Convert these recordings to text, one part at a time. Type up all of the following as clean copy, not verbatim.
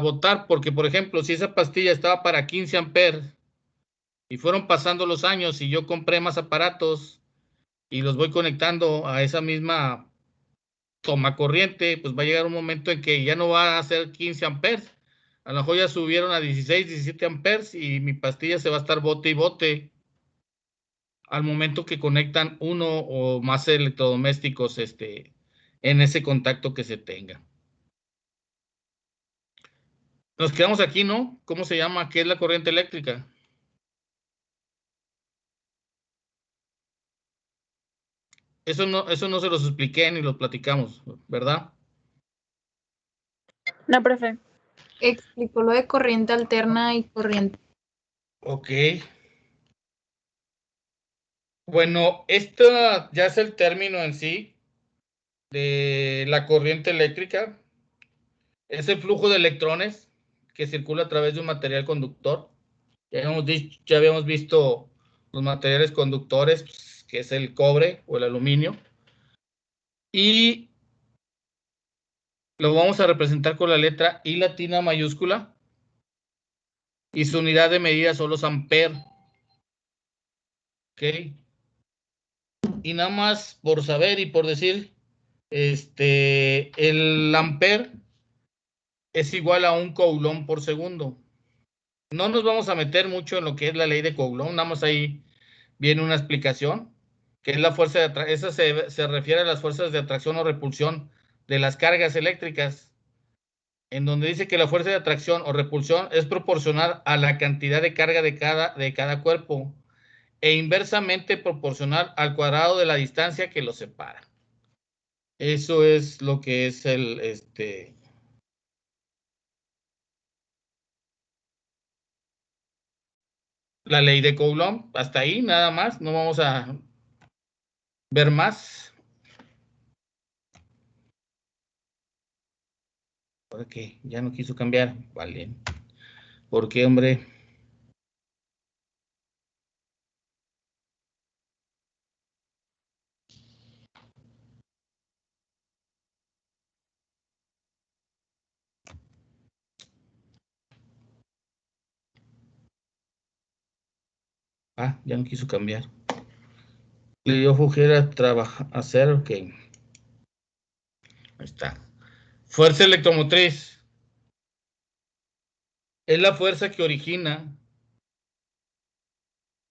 botar, porque por ejemplo, si esa pastilla estaba para 15 amperes y fueron pasando los años y yo compré más aparatos y los voy conectando a esa misma toma corriente, pues va a llegar un momento en que ya no va a ser 15 amperes. A lo mejor ya subieron a 16, 17 amperes y mi pastilla se va a estar bote y bote al momento que conectan uno o más electrodomésticos en ese contacto que se tenga. Nos quedamos aquí, ¿no? ¿Cómo se llama? ¿Qué es la corriente eléctrica? Eso no se los expliqué ni los platicamos, ¿verdad? No, profe. Explicó lo de corriente alterna y corriente. Ok. Bueno, esto ya es el término en sí de la corriente eléctrica. Es el flujo de electrones que circula a través de un material conductor. Ya habíamos visto los materiales conductores, pues, que es el cobre o el aluminio. Y lo vamos a representar con la letra I latina mayúscula. Y su unidad de medida son los amperes. ¿Ok? Y nada más por saber y por decir, el amper es igual a un coulomb por segundo. No nos vamos a meter mucho en lo que es la ley de Coulomb, nada más ahí viene una explicación, que es la fuerza de atracción. Esa se refiere a las fuerzas de atracción o repulsión de las cargas eléctricas, en donde dice que la fuerza de atracción o repulsión es proporcional a la cantidad de carga de cada cuerpo e inversamente proporcional al cuadrado de la distancia que los separa. Eso es lo que es la ley de Coulomb. Hasta ahí, nada más. No vamos a ver más. Porque ya no quiso cambiar. Vale. ¿Por qué, hombre? Ah, ya no quiso cambiar. Le dio flojera hacer, ok. Ahí está. Fuerza electromotriz. Es la fuerza que origina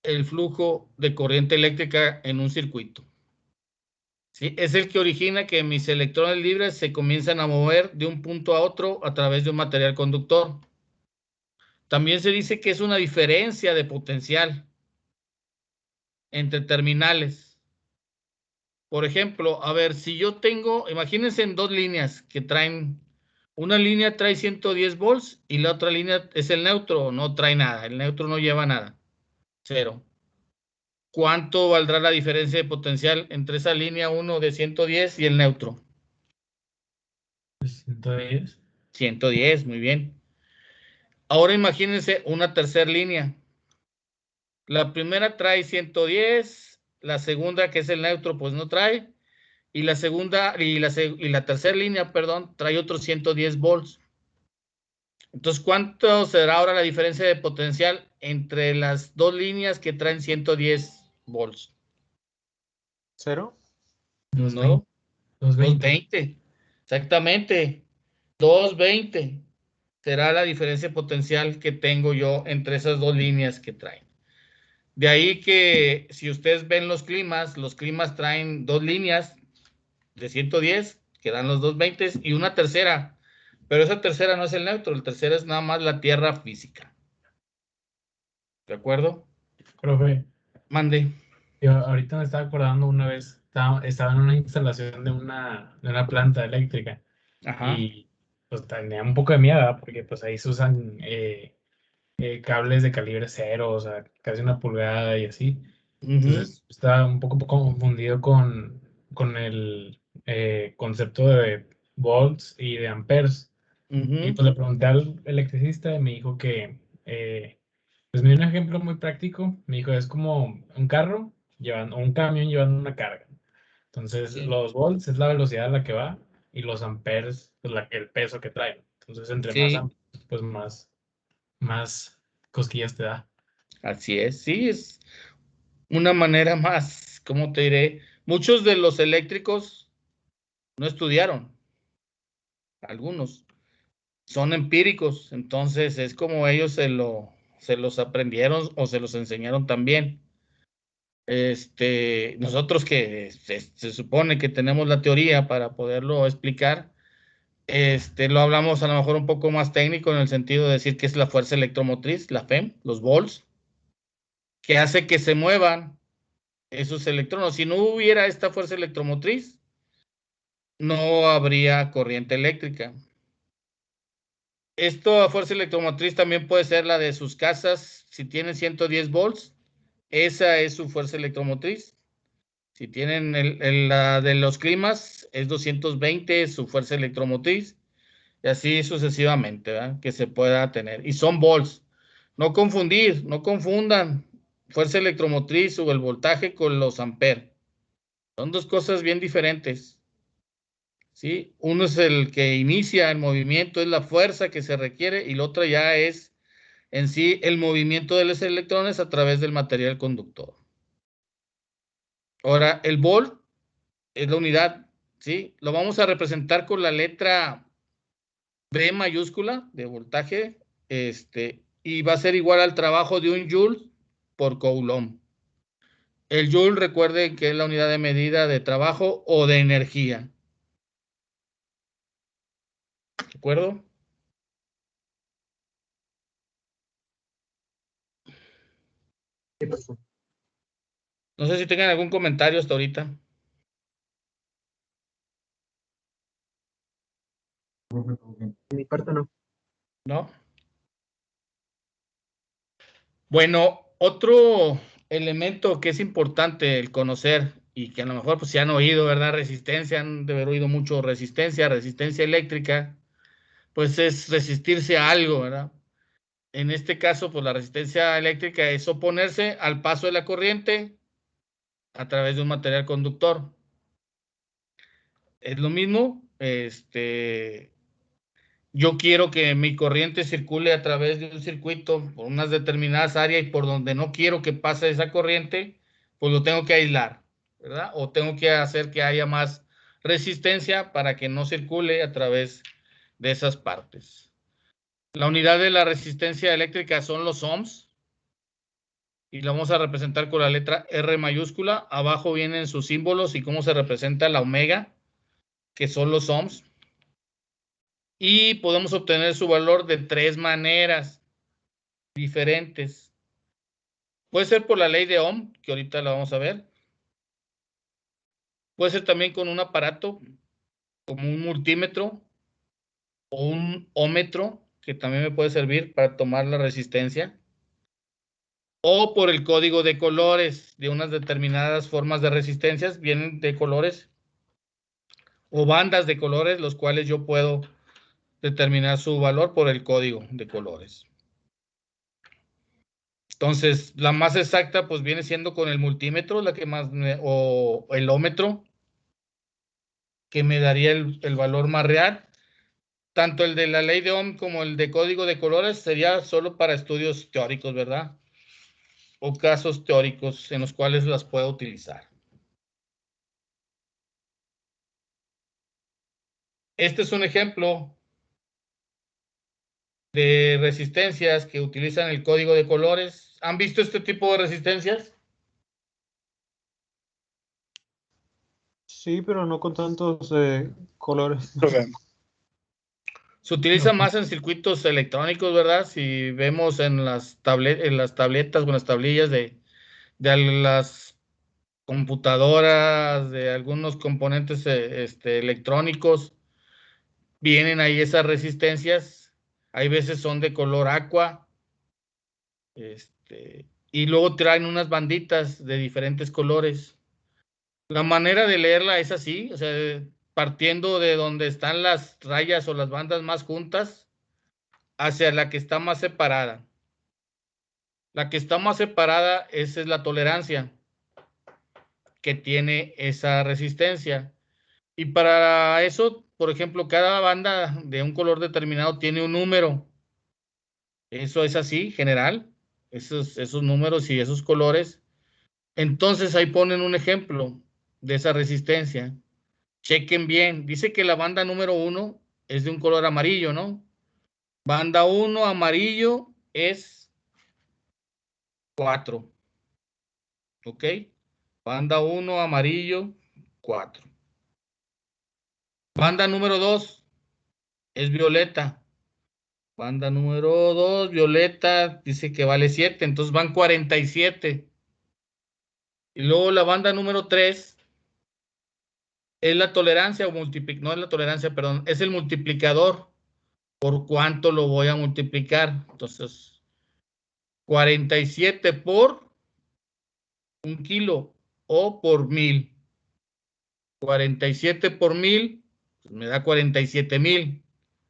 el flujo de corriente eléctrica en un circuito. ¿Sí? Es el que origina que mis electrones libres se comiencan a mover de un punto a otro a través de un material conductor. También se dice que es una diferencia de potencial entre terminales. Por ejemplo, a ver, si yo tengo, imagínense en dos líneas que traen, una línea trae 110 volts y la otra línea es el neutro, no trae nada, el neutro no lleva nada, cero. ¿Cuánto valdrá la diferencia de potencial entre esa línea 1 de 110 y el neutro? 110. 110, muy bien. Ahora imagínense una tercera línea. La primera trae 110, la segunda, que es el neutro, pues no trae, y la segunda y la tercera línea, perdón, trae otros 110 volts. Entonces, ¿cuánto será ahora la diferencia de potencial entre las dos líneas que traen 110 volts? ¿Cero? No, 220. 220. Exactamente. 220 será la diferencia potencial que tengo yo entre esas dos líneas que traen. De ahí que si ustedes ven los climas traen dos líneas de 110 que dan los 220 y una tercera, pero esa tercera no es el neutro, el tercero es nada más la tierra física. ¿De acuerdo? Profe, Mande. yo ahorita me estaba acordando una vez, estaba en una instalación de una planta eléctrica Ajá. y pues tenía un poco de miedo, ¿verdad? Porque pues ahí se usan cables de calibre cero, o sea, casi una pulgada y así. Uh-huh. Entonces estaba un poco confundido con el concepto de volts y de amperes. Y Uh-huh. pues le pregunté al electricista y me dijo que, pues me dio un ejemplo muy práctico. Me dijo, es como un carro llevando, o un camión llevando una carga. Entonces, Sí. los volts es la velocidad a la que va y los amperes, pues el peso que trae. Entonces, entre más Sí. pues más cosquillas te da. Así es, sí, es una manera más, ¿cómo te diré? Muchos de los eléctricos no estudiaron, algunos son empíricos, entonces es como ellos se los aprendieron o se los enseñaron también. Nosotros que se supone que tenemos la teoría para poderlo explicar, lo hablamos a lo mejor un poco más técnico en el sentido de decir que es la fuerza electromotriz, la FEM, los volts, que hace que se muevan esos electrones. Si no hubiera esta fuerza electromotriz, no habría corriente eléctrica. Esta fuerza electromotriz también puede ser la de sus casas. Si tienen 110 volts, esa es su fuerza electromotriz. Si tienen la de los climas, es 220, es su fuerza electromotriz. Y así sucesivamente, ¿verdad? Que se pueda tener. Y son volts. No confundir, no confundan fuerza electromotriz o el voltaje con los amperes. Son dos cosas bien diferentes. ¿Sí? Uno es el que inicia el movimiento, es la fuerza que se requiere, y la otra ya es en sí el movimiento de los electrones a través del material conductor. Ahora, el volt es la unidad, ¿sí? Lo vamos a representar con la letra B mayúscula de voltaje, y va a ser igual al trabajo de un joule por coulomb. El joule, recuerden que es la unidad de medida de trabajo o de energía. ¿De acuerdo? No sé si tengan algún comentario hasta ahorita. De mi parte no. ¿No? Bueno, otro elemento que es importante el conocer y que a lo mejor pues, si han oído, ¿verdad? Resistencia, han de haber oído mucho resistencia eléctrica, pues es resistirse a algo, ¿verdad? En este caso, pues la resistencia eléctrica es oponerse al paso de la corriente a través de un material conductor. Es lo mismo, yo quiero que mi corriente circule a través de un circuito por unas determinadas áreas y por donde no quiero que pase esa corriente, pues lo tengo que aislar, ¿verdad? O tengo que hacer que haya más resistencia para que no circule a través de esas partes. La unidad de la resistencia eléctrica son los ohms y lo vamos a representar con la letra R mayúscula. Abajo vienen sus símbolos y cómo se representa la omega, que son los ohms. Y podemos obtener su valor de tres maneras diferentes. Puede ser por la ley de Ohm, que ahorita la vamos a ver. Puede ser también con un aparato como un multímetro o un ómetro, que también me puede servir para tomar la resistencia. O por el código de colores de unas determinadas formas de resistencias, vienen de colores o bandas de colores, los cuales yo puedo determinar su valor por el código de colores. Entonces, la más exacta, pues viene siendo con el multímetro, la que más, o el ómetro, que me daría el valor más real. Tanto el de la ley de Ohm como el de código de colores sería solo para estudios teóricos, ¿verdad? O casos teóricos en los cuales las puedo utilizar. Este es un ejemplo de resistencias que utilizan el código de colores. ¿Han visto este tipo de resistencias? Sí, pero no con tantos colores. Se utiliza más en circuitos electrónicos, ¿verdad? Si vemos en las tabletas o en las tablillas de las computadoras, de algunos componentes electrónicos, vienen ahí esas resistencias. Hay veces son de color aqua, y luego traen unas banditas de diferentes colores. La manera de leerla es así, o sea, partiendo de donde están las rayas o las bandas más juntas hacia la que está más separada. La que está más separada, esa es la tolerancia que tiene esa resistencia. Y para eso, por ejemplo, cada banda de un color determinado tiene un número Eso es así, general. Esos números y esos colores. Entonces ahí ponen un ejemplo de esa resistencia. Chequen bien. Dice que la banda número 1 es de un color amarillo, ¿no? Banda 1 amarillo es 4. ¿Ok? Banda 1 amarillo, 4. Banda número 2 es violeta. Banda número 2, violeta, dice que vale 7, entonces van 47. Y luego la banda número 3 es la tolerancia, no es la tolerancia, perdón, es el multiplicador. ¿Por cuánto lo voy a multiplicar? Entonces, 47 por 1 kilo o por 1000. 47 por 1000, pues me da 47,000.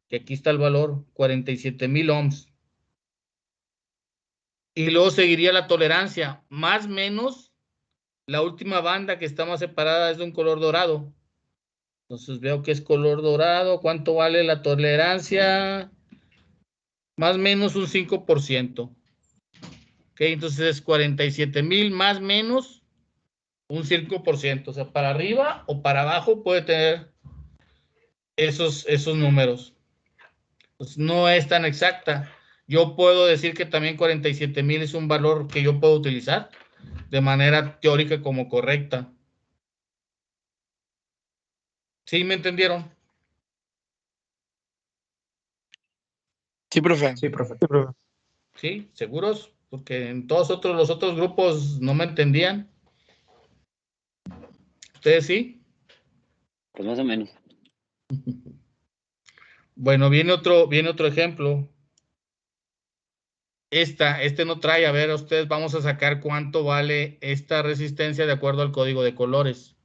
Que aquí está el valor, 47,000 ohms. Y luego seguiría la tolerancia, más menos la última banda que está más separada es de un color dorado. Entonces veo que es color dorado. ¿Cuánto vale la tolerancia? Más o menos un 5%. Ok, entonces es 47,000 más menos un 5%. O sea, para arriba o para abajo puede tener esos números. Pues no es tan exacta. Yo puedo decir que también 47,000 es un valor que yo puedo utilizar de manera teórica como correcta. ¿Sí me entendieron? Sí, profe. Sí, profe. Sí, profe. ¿Sí? ¿Seguros? Porque en todos los otros grupos no me entendían. ¿Ustedes sí? Pues más o menos. Bueno, viene otro ejemplo. Este no trae, a ver, ustedes vamos a sacar cuánto vale esta resistencia de acuerdo al código de colores.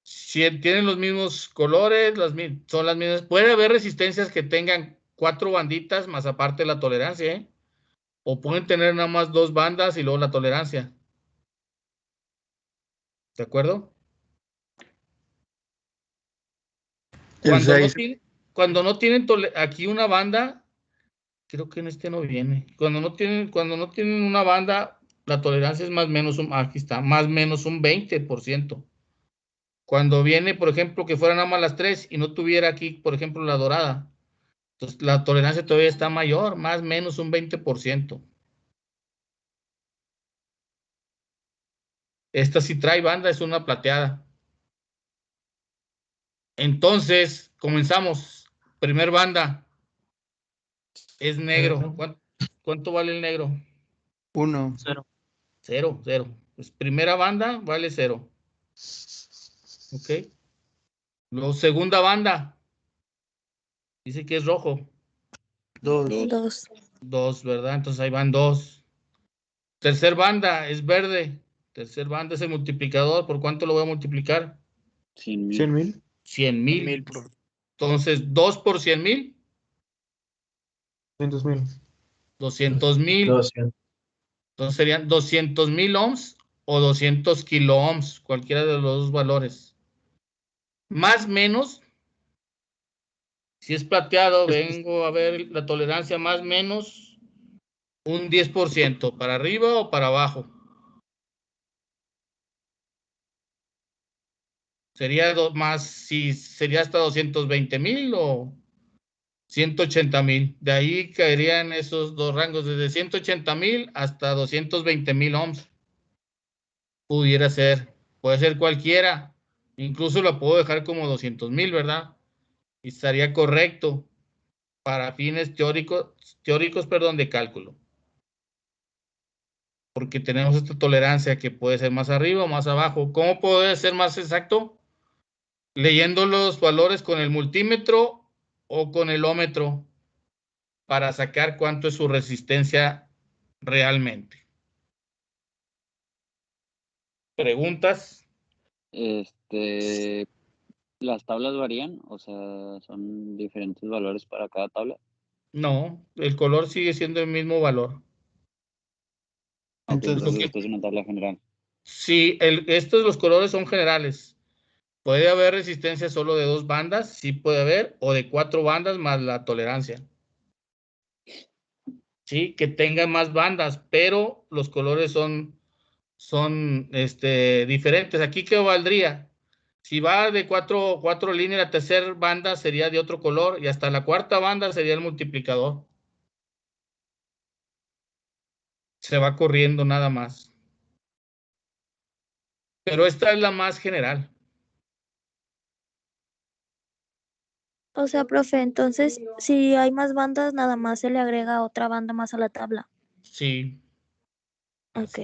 Si tienen los mismos colores, son las mismas. Puede haber resistencias que tengan 4 banditas más aparte la tolerancia, ¿eh? O pueden tener nada más 2 bandas y luego la tolerancia. ¿De acuerdo? Cuando no tienen aquí una banda, creo que en este no viene. Cuando no tienen una banda, la tolerancia es más o menos aquí está, más o menos un 20%. Cuando viene, por ejemplo, que fueran nada más las 3 y no tuviera aquí, por ejemplo, la dorada, entonces la tolerancia todavía está mayor, más o menos un 20%. Esta sí trae banda, es una plateada. Entonces, comenzamos. Primer banda es negro. ¿Cuánto vale el negro? 1. 0. 0, 0. Pues primera banda vale 0. Ok. Luego, segunda banda. Dice que es rojo. 2. 2, ¿verdad? Entonces ahí van 2. Tercer banda es verde. Tercer banda es el multiplicador. ¿Por cuánto lo voy a multiplicar? 100,000. 100,000. 100,000. Entonces, 2 por 100,000. 200,000. 200,000. 200. Entonces serían 200,000 ohms o 200 kilo ohms, cualquiera de los dos valores. Más menos, si es plateado, vengo a ver la tolerancia más menos un 10%, para arriba o para abajo. Sería sería hasta 220,000 o 180,000. De ahí caerían esos dos rangos, desde 180,000 hasta 220,000 ohms. Pudiera ser, puede ser cualquiera. Incluso lo puedo dejar como 200,000, ¿verdad? Y estaría correcto para fines teóricos, de cálculo. Porque tenemos esta tolerancia que puede ser más arriba o más abajo. ¿Cómo puede ser más exacto? Leyendo los valores con el multímetro o con el ómetro para sacar cuánto es su resistencia realmente. ¿Preguntas? ¿Las tablas varían? O sea, ¿son diferentes valores para cada tabla? No, el color sigue siendo el mismo valor. Ok, entonces que- esto es una tabla general. Sí, estos los colores son generales. Puede haber resistencia solo de 2 bandas, sí puede haber, o de 4 bandas más la tolerancia. ¿sí? Que tenga más bandas, pero los colores son diferentes. Aquí, ¿qué valdría? Si va de cuatro líneas, la tercera banda sería de otro color y hasta la cuarta banda sería el multiplicador. Se va corriendo nada más. Pero esta es la más general. O sea, profe, entonces, si hay más bandas, nada más se le agrega otra banda más a la tabla. Sí, Ok.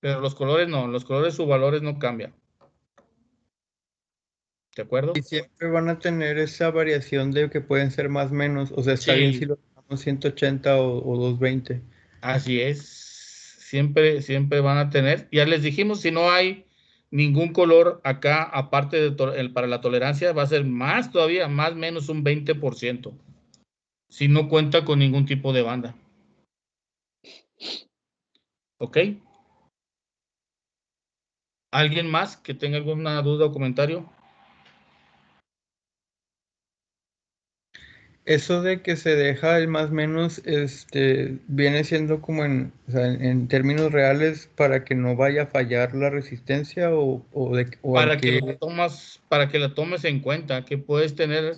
pero los colores no, los colores, sus valores no cambian. ¿De acuerdo? Y siempre van a tener esa variación de que pueden ser más o menos. O sea, está bien Sí. si lo dejamos 180 o 220. Así es. Siempre van a tener. Ya les dijimos, si no hay ningún color acá, aparte de para la tolerancia, va a ser más todavía, más o menos un 20%. Si no cuenta con ningún tipo de banda. ¿Ok? ¿Alguien más que tenga alguna duda o comentario? Eso de que se deja el más menos, viene siendo como o sea, en términos reales para que no vaya a fallar la resistencia o en Para que qué. para que la tomes en cuenta, que puedes tener,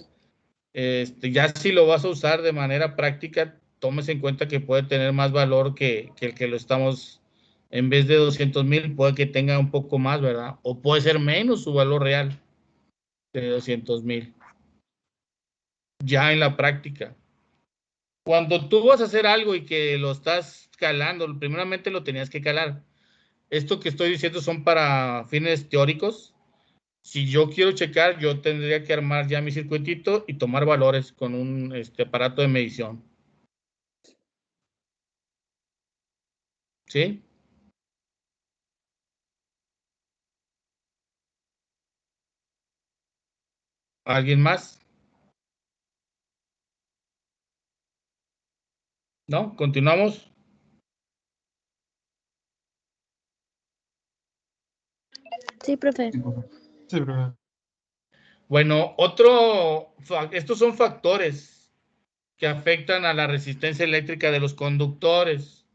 ya si lo vas a usar de manera práctica, tomes en cuenta que puede tener más valor que el que lo estamos, en vez de 200,000, puede que tenga un poco más, ¿verdad? O puede ser menos su valor real de 200,000. Ya en la práctica. Cuando tú vas a hacer algo y que lo estás calando, primeramente lo tenías que calar. Esto que estoy diciendo son para fines teóricos. Si yo quiero checar, yo tendría que armar ya mi circuitito y tomar valores con un aparato de medición. ¿Sí? ¿Alguien más? ¿No? ¿Continuamos? Sí, profe. Sí, profe. Bueno, estos son factores que afectan a la resistencia eléctrica de los conductores.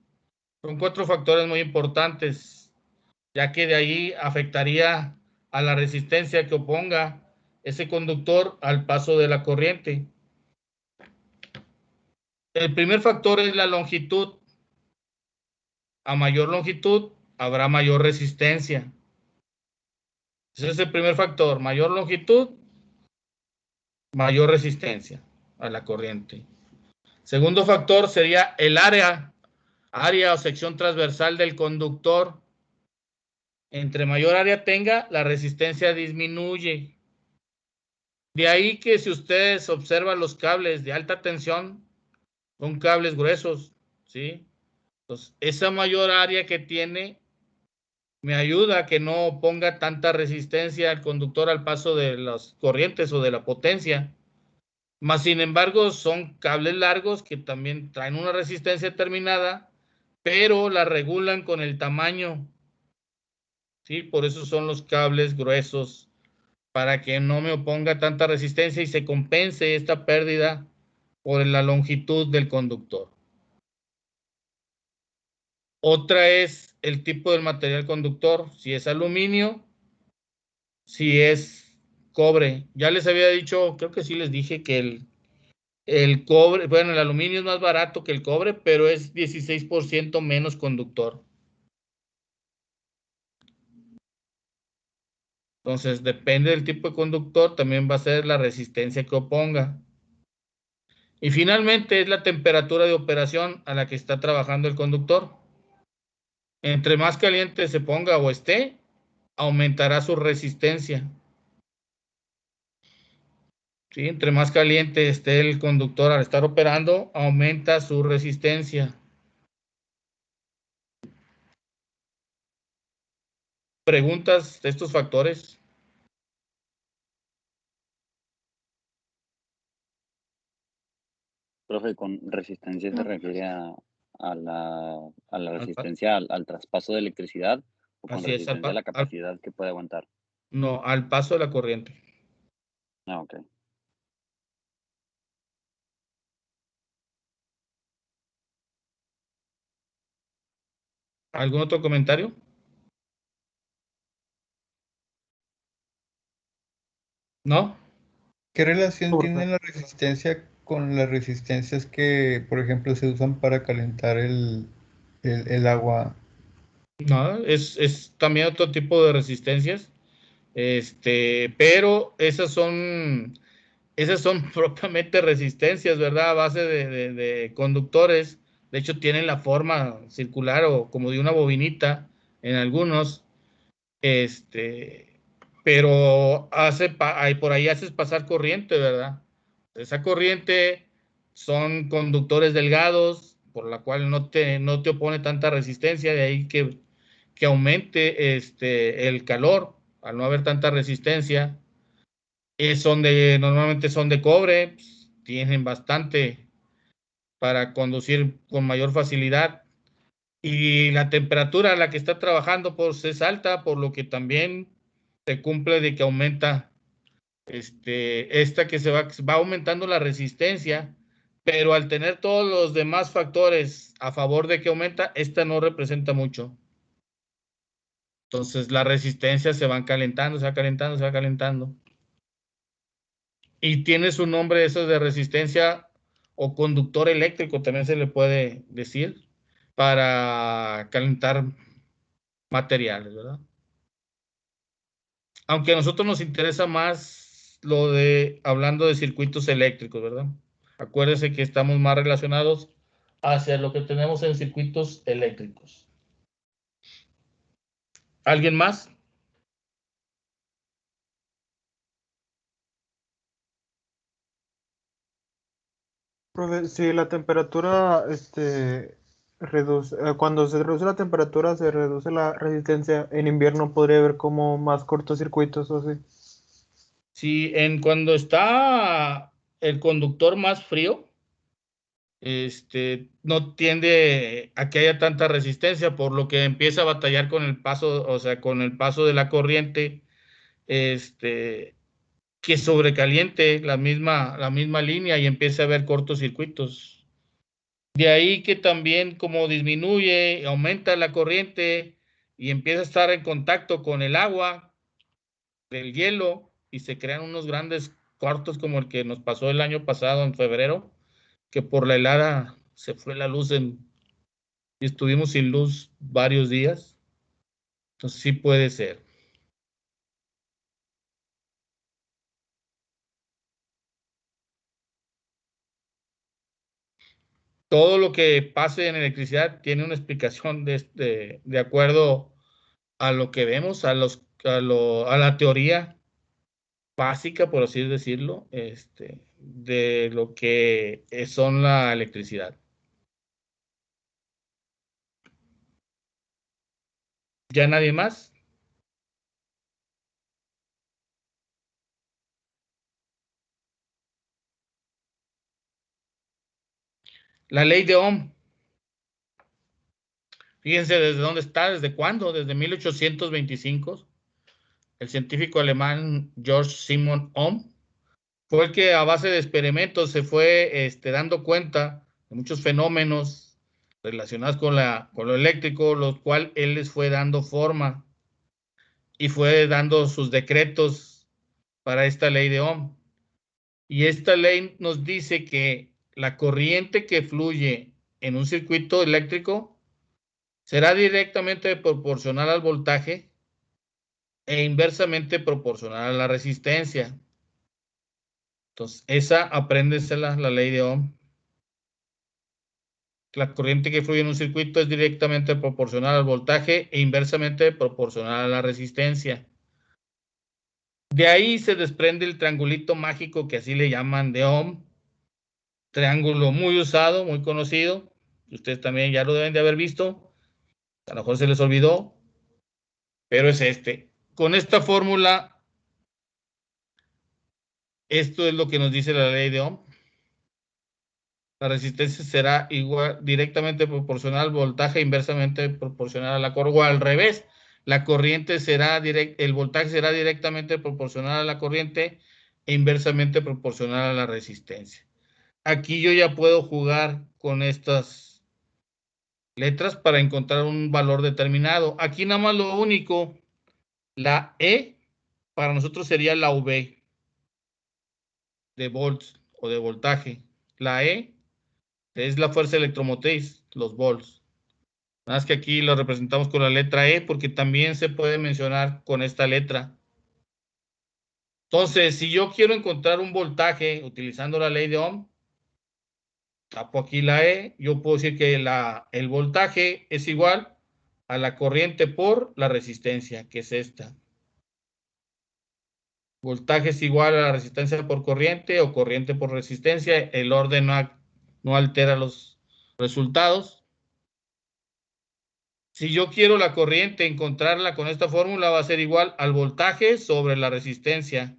Son 4 factores muy importantes, ya que de ahí afectaría a la resistencia que oponga ese conductor al paso de la corriente. El primer factor es la longitud. A mayor longitud habrá mayor resistencia. Ese es el primer factor. Mayor longitud, mayor resistencia a la corriente. Segundo factor sería el área o sección transversal del conductor. Entre mayor área tenga, la resistencia disminuye. De ahí que si ustedes observan los cables de alta tensión, son cables gruesos, ¿sí? Entonces, esa mayor área que tiene me ayuda a que no ponga tanta resistencia al conductor al paso de las corrientes o de la potencia. Más sin embargo, son cables largos que también traen una resistencia determinada, pero la regulan con el tamaño. ¿Sí? Por eso son los cables gruesos, para que no me oponga tanta resistencia y se compense esta pérdida por la longitud del conductor. Otra es el tipo del material conductor, si es aluminio, si es cobre. Ya les había dicho, creo que sí les dije que el cobre, bueno, el aluminio es más barato que el cobre, pero es 16% menos conductor. Entonces, depende del tipo de conductor, también va a ser la resistencia que oponga. Y finalmente es la temperatura de operación a la que está trabajando el conductor. Entre más caliente se ponga o esté, aumentará su resistencia. ¿Sí? Entre más caliente esté el conductor al estar operando, aumenta su resistencia. ¿Preguntas de estos factores? Profe, con resistencia se refiere a la resistencia al traspaso de electricidad o con Así es, resistencia a la capacidad que puede aguantar. no, al paso de la corriente. Ah, ok. ¿Algún otro comentario? ¿No? ¿Qué relación Por- tiene la resistencia con las resistencias que, por ejemplo, se usan para calentar el agua? No, es también otro tipo de resistencias. Pero esas son propiamente resistencias, ¿verdad? A base de conductores. De hecho, tienen la forma circular o como de una bobinita en algunos. Pero por ahí haces pasar corriente, ¿verdad? Esa corriente son conductores delgados, por la cual no te opone tanta resistencia, de ahí que aumente el calor al no haber tanta resistencia. Normalmente son de cobre, pues, tienen bastante para conducir con mayor facilidad. Y la temperatura a la que está trabajando pues, es alta, por lo que también se cumple de que aumenta esta que va aumentando la resistencia, pero al tener todos los demás factores a favor de que aumenta, esta no representa mucho. Entonces la resistencia se va calentando, se va calentando, se va calentando. Y tiene su nombre eso de resistencia o conductor eléctrico, también se le puede decir, para calentar materiales, ¿verdad? Aunque a nosotros nos interesa más hablando de circuitos eléctricos, ¿verdad? Acuérdense que estamos más relacionados hacia lo que tenemos en circuitos eléctricos. ¿Alguien más? Profe, si la temperatura, cuando se reduce la temperatura, se reduce la resistencia. En invierno podría haber como más cortocircuitos o así. Si cuando está el conductor más frío, no tiende a que haya tanta resistencia, por lo que empieza a batallar con el paso, o sea, con el paso de la corriente, que sobrecaliente la misma línea y empieza a haber cortocircuitos. De ahí que también como disminuye, aumenta la corriente y empieza a estar en contacto con el agua del hielo y se crean unos grandes cortos como el que nos pasó el año pasado en febrero, que por la helada se fue la luz y estuvimos sin luz varios días. Entonces sí puede ser. Todo lo que pase en electricidad tiene una explicación de acuerdo a lo que vemos, a la teoría básica, por así decirlo, de lo que son la electricidad. ¿Ya nadie más? La ley de Ohm. Fíjense desde dónde está, desde cuándo, desde 1825. El científico alemán Georg Simon Ohm fue el que a base de experimentos se fue dando cuenta de muchos fenómenos relacionados con lo eléctrico, los cuales él les fue dando forma y fue dando sus decretos para esta ley de Ohm. Y esta ley nos dice que la corriente que fluye en un circuito eléctrico será directamente proporcional al voltaje e inversamente proporcional a la resistencia. Entonces, apréndesela, la ley de Ohm. La corriente que fluye en un circuito es directamente proporcional al voltaje e inversamente proporcional a la resistencia. De ahí se desprende el triangulito mágico que así le llaman de Ohm. Triángulo muy usado, muy conocido. Ustedes también ya lo deben de haber visto. A lo mejor se les olvidó, pero es Con esta fórmula, esto es lo que nos dice la ley de Ohm. La resistencia será directamente proporcional al voltaje, inversamente proporcional a la corriente, o al revés. La corriente el voltaje será directamente proporcional a la corriente e inversamente proporcional a la resistencia. Aquí yo ya puedo jugar con estas letras para encontrar un valor determinado. Aquí nada más lo único, la E para nosotros sería la V de volts o de voltaje. La E es la fuerza electromotriz, los volts. Nada más que aquí lo representamos con la letra E porque también se puede mencionar con esta letra. Entonces, si yo quiero encontrar un voltaje utilizando la ley de Ohm, tapo aquí la E, yo puedo decir que el voltaje es igual a la corriente por la resistencia, que es esta. Voltaje es igual a la resistencia por corriente o corriente por resistencia. El orden no altera los resultados. Si yo quiero la corriente, encontrarla con esta fórmula va a ser igual al voltaje sobre la resistencia.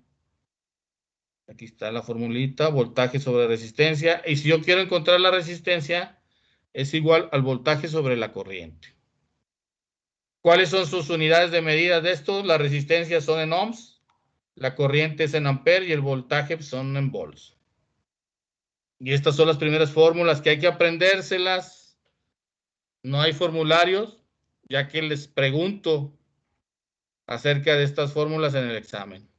Aquí está la formulita, voltaje sobre resistencia. Y si yo quiero encontrar la resistencia, es igual al voltaje sobre la corriente. ¿Cuáles son sus unidades de medida de esto? Las resistencias son en ohms, la corriente es en amperes y el voltaje son en volts. Y estas son las primeras fórmulas que hay que aprendérselas. No hay formularios, ya que les pregunto acerca de estas fórmulas en el examen.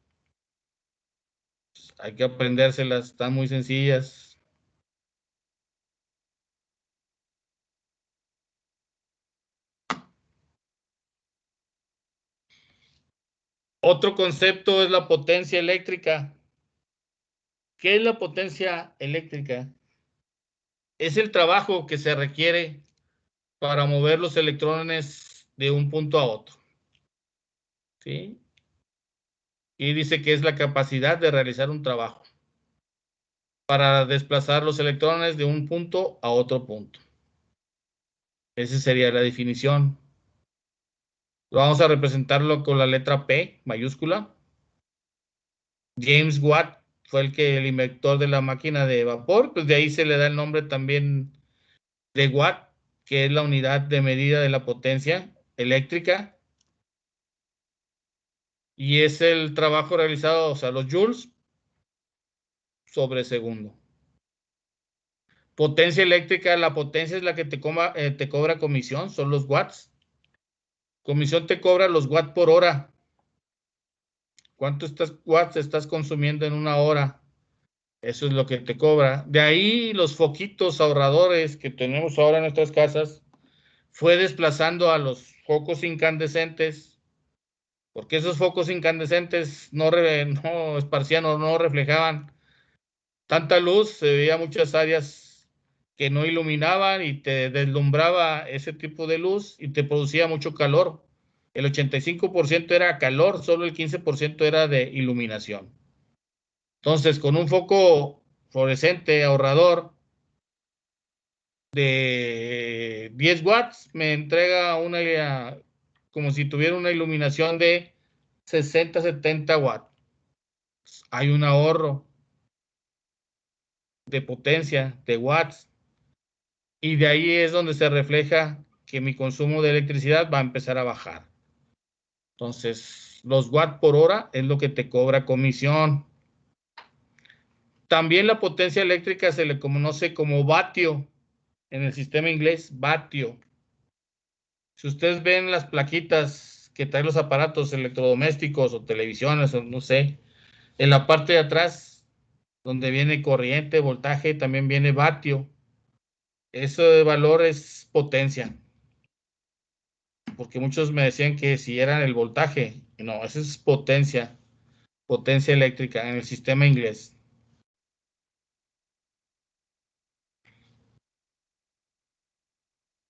Hay que aprendérselas, están muy sencillas. Otro concepto es la potencia eléctrica. ¿Qué es la potencia eléctrica? Es el trabajo que se requiere para mover los electrones de un punto a otro. ¿Sí? Y dice que es la capacidad de realizar un trabajo para desplazar los electrones de un punto a otro punto. Esa sería la definición. Vamos a representarlo con la letra P mayúscula. James Watt fue el inventor de la máquina de vapor, pues de ahí se le da el nombre también de Watt, que es la unidad de medida de la potencia eléctrica. Y es el trabajo realizado, o sea, los joules sobre segundo. Potencia eléctrica, la potencia es la que te cobra comisión, son los watts. Comisión te cobra los watts por hora. ¿Cuántos watts estás consumiendo en una hora? Eso es lo que te cobra. De ahí los foquitos ahorradores que tenemos ahora en nuestras casas fue desplazando a los focos incandescentes, porque esos focos incandescentes no esparcían o no reflejaban tanta luz, se veía muchas áreas que no iluminaban y te deslumbraba ese tipo de luz y te producía mucho calor. El 85% era calor, solo el 15% era de iluminación. Entonces, con un foco fluorescente ahorrador de 10 watts, me entrega como si tuviera una iluminación de 60, 70 watts. Hay un ahorro de potencia, de watts. Y de ahí es donde se refleja que mi consumo de electricidad va a empezar a bajar. Entonces, los watts por hora es lo que te cobra comisión. También la potencia eléctrica se le conoce como vatio en el sistema inglés, vatio. Si ustedes ven las plaquitas que traen los aparatos electrodomésticos o televisiones o no sé, en la parte de atrás donde viene corriente, voltaje, también viene vatio. Ese valor es potencia. Porque muchos me decían que si eran el voltaje. No, eso es potencia. Potencia eléctrica en el sistema inglés.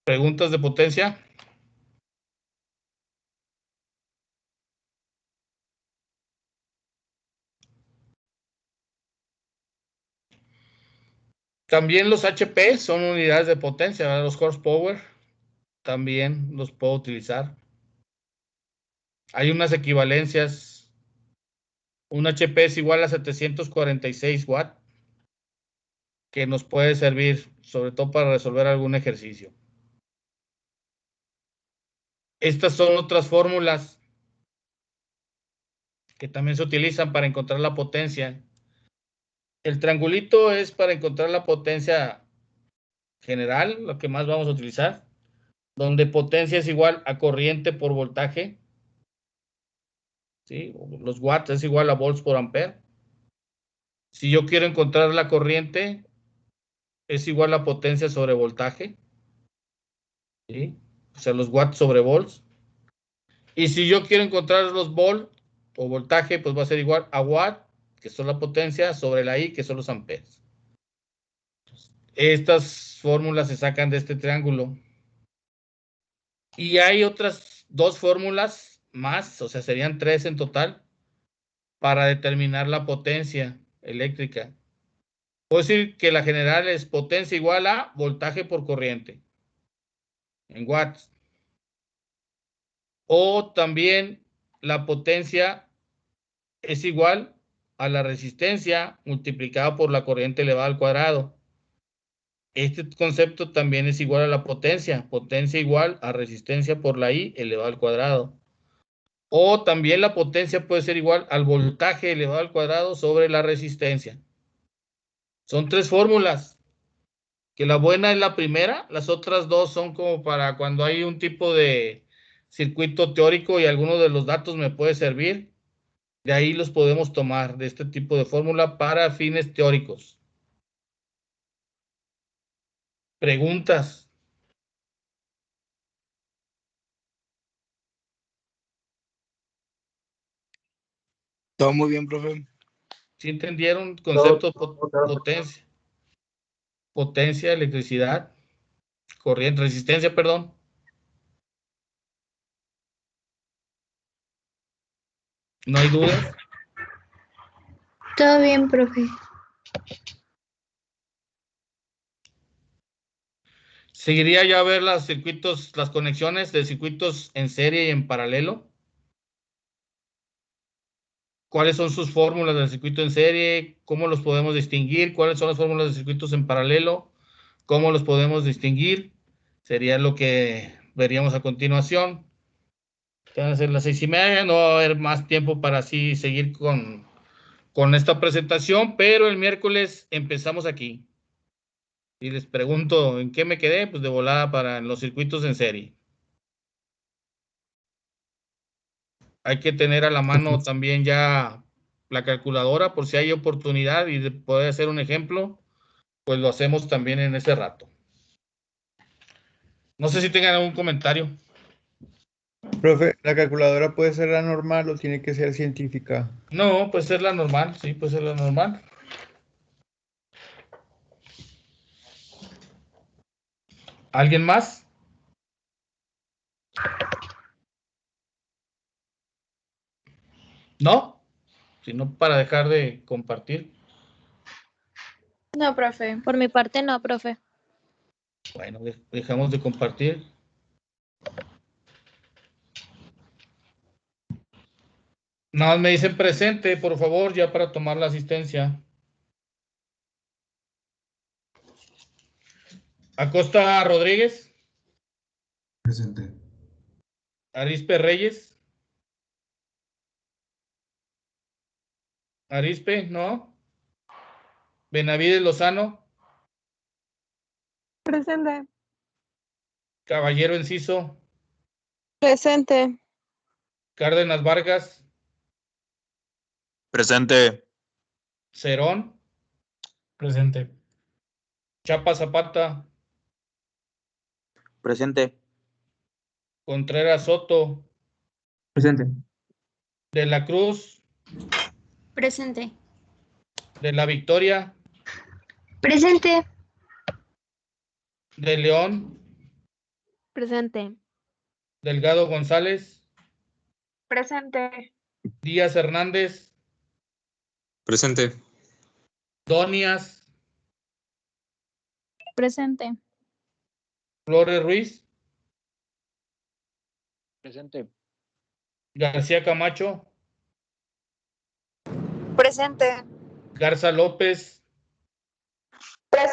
¿Preguntas de potencia? También los HP son unidades de potencia, ¿verdad? Los horsepower también los puedo utilizar. Hay unas equivalencias. Un HP es igual a 746 watts, que nos puede servir sobre todo para resolver algún ejercicio. Estas son otras fórmulas que también se utilizan para encontrar la potencia. El triangulito es para encontrar la potencia general, lo que más vamos a utilizar. donde potencia es igual a corriente por voltaje. ¿Sí? Los watts es igual a volts por ampere. Si yo quiero encontrar la corriente, es igual a potencia sobre voltaje. ¿Sí? O sea, los watts sobre volts. Y si yo quiero encontrar los volts o voltaje, pues va a ser igual a watt, que son la potencia, sobre la I, que son los amperes. Estas fórmulas se sacan de este triángulo. Y hay otras dos fórmulas más, o sea, serían 3 en total, para determinar la potencia eléctrica. Puedo decir que la general es potencia igual a voltaje por corriente, en watts. O también la potencia es igual a la resistencia multiplicada por la corriente elevada al cuadrado. Este concepto también es igual a la potencia igual a resistencia por la I elevado al cuadrado. O también la potencia puede ser igual al voltaje elevado al cuadrado sobre la resistencia. Son 3 fórmulas, que la buena es la primera, las otras 2 son como para cuando hay un tipo de circuito teórico y alguno de los datos me puede servir. De ahí los podemos tomar, de este tipo de fórmula para fines teóricos. ¿Preguntas? Todo muy bien, profe. ¿Sí entendieron? Concepto Todo. potencia. Potencia, electricidad, corriente, resistencia, perdón. ¿No hay dudas? Todo bien, profe. Seguiría ya a ver los circuitos, las conexiones de circuitos en serie y en paralelo. ¿Cuáles son sus fórmulas del circuito en serie? ¿Cómo los podemos distinguir? ¿Cuáles son las fórmulas de circuitos en paralelo? ¿Cómo los podemos distinguir? Sería lo que veríamos a continuación. Van a ser las 6:30, no va a haber más tiempo para así seguir con esta presentación, pero el miércoles empezamos aquí. Y les pregunto, ¿en qué me quedé? Pues de volada para los circuitos en serie. Hay que tener a la mano también ya la calculadora por si hay oportunidad y de poder hacer un ejemplo, pues lo hacemos también en ese rato. No sé si tengan algún comentario. Profe, ¿la calculadora puede ser la normal o tiene que ser científica? No, puede ser la normal, sí, puede ser la normal. ¿Alguien más? ¿No? Sino para dejar de compartir. No, profe. Por mi parte, no, profe. Bueno, dejamos de compartir. Nada más me dicen presente, por favor, ya para tomar la asistencia. Acosta Rodríguez. Presente. Arispe Reyes. Arispe, ¿no? Benavides Lozano. Presente. Caballero Enciso. Presente. Cárdenas Vargas. Presente. Cerón. Presente. Chapa Zapata. Presente. Contreras Soto. Presente. De la Cruz. Presente. De la Victoria. Presente. De León. Presente. Delgado González. Presente. Díaz Hernández. Presente. Donias. Presente. Flores Ruiz. Presente. García Camacho. Presente. Garza López.